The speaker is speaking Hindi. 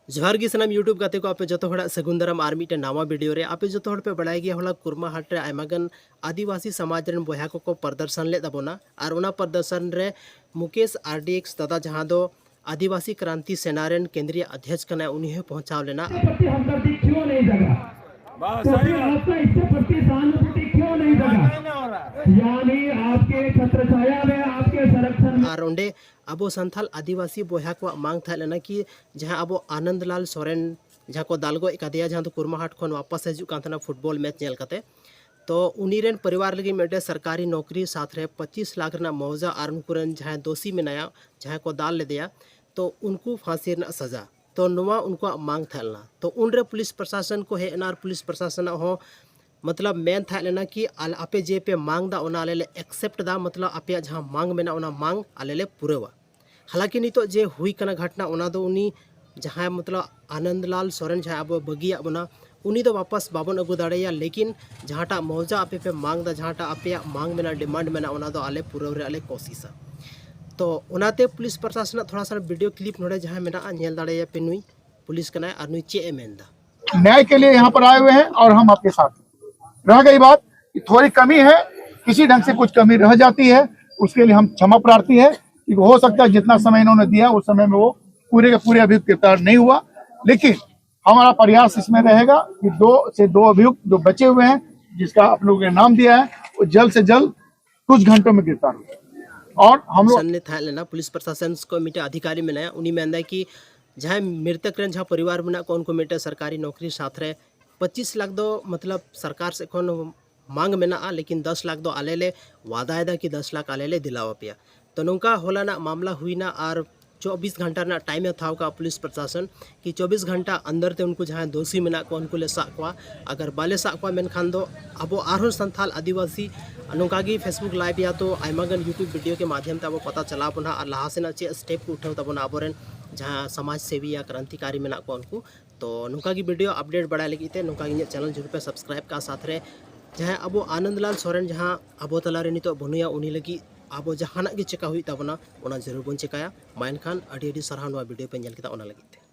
जोहार गी सनाम यूट्यूब गाते को आपे जतो हड़ा सगुन दाराम आर मिटे नावा वीडियो रे आपे जतो हड़ पे बड़ाय गया होला कुरमा हाट रे आयमागन आदिवासी समाज रन बोया को प्रदर्शन ले दाबोना और उना प्रदर्शन रे मुकेश आरडीएक्स दादा जहां दो आदिवासी क्रांति सेना रेन केंद्रीय अध्यक्ष कना उन्हीं है पहुंचाव लेना और ओंडे अबो संथाल आदिवासी बोया को मांग था लेना कि जहां अबो आनंदलाल सोरेन जहां को दालगो एकादिया जहां तो कुरमाहाट खन वापस हजू कांतना फुटबॉल मैच नेल कते तो उनीरेन परिवार लगी मेटे सरकारी नौकरी साथ रे 25 लाख रना मौजा और उनकुरन जहां दोषी मेनाया जहां को दाल ले दिया तो उनको फांसी रना सजा तो नुआ उनको मांग थालना तो उनरे पुलिस प्रशासन को है एनार पुलिस प्रशासन हो मतलब मेन था लेना कि आपे जे पे मांग दा ओना आले एक्सेप्ट दा मतलब आपे जहां मांग मेना ओना मांग आले पूरेवा। हालांकि नितो जे हुई कना घटना ओना दो उनी जहां मतलब आनंदलाल सोरेन जहां अब बगिया बना उनी दो वापस बाबन अगु दाड़ेया लेकिन जहांटा मौजा आपे पे मांग दा जहांटा आपे मांग मेना डिमांड मेना ओना दो आले पूरेव रे आले कोशिशा तो ओनाते पुलिस प्रशासन थोड़ा सा वीडियो क्लिप नोड़े जहां मेना नेल दाड़ेया पे नुई पुलिस कना और नुई चे मेंदा न्याय के लिए यहाँ पर आए हुए हैं और हम आपके साथ हैं। रह गई बात कि थोड़ी कमी है, किसी ढंग से कुछ कमी रह जाती है, उसके लिए हम क्षमा प्रार्थी है कि हो सकता है जितना समय इन्होंने दिया उस समय में वो पूरे के पूरे अभियुक्त गिरफ्तार नहीं हुआ, लेकिन हमारा प्रयास इसमें रहेगा कि 2 से 2 अभियुक्त जो बचे हुए हैं जिसका आप लोगों ने नाम दिया है वो जल्द से जल्द कुछ घंटों में गिरफ्तार हो। और हम लोग था लेना पुलिस प्रशासन को मिटे अधिकारी में नया उन्हीं में कि जहाँ मृतक रन जहाँ परिवार में को उनको मिटे सरकारी नौकरी साथ रहे 25 लाख दो मतलब सरकार से कौन मांग में ना लेकिन 10 लाख दो आले ले वादा है कि 10 लाख आले ले दिलावा पिया तो नौका होला ना मामला हुई ना और 24 घंटा ना टाइम था का पुलिस प्रशासन कि 24 घंटा अंदर ते उनको जहाँ दोषी में को उनको ले साकवा अगर बाले साकवा मेन खान दो अब आरो संथाल आदिवासी नौका की फेसबुक लाइव या तो आयमागन यूट्यूब वीडियो के माध्यम से अब पता चला बना और लहा से चे स्टेप को उठाव तबना अब जहाँ समाज सेवी या क्रांतिकारी में को उनको तो नौका की वीडियो अपडेट बढ़ाए लगे नौका चैनल जरूर पे सब्सक्राइब का साथ रे जहाँ अब आनंदलाल सोरेन जहाँ अब तलारे नित बनुया उन्हीं लगी अब जहाना चेका हुई तबना जरूर बन चेकाया मा एनखान अड़ी सारहाव वीडियो पे नेल केदा ओना लगी।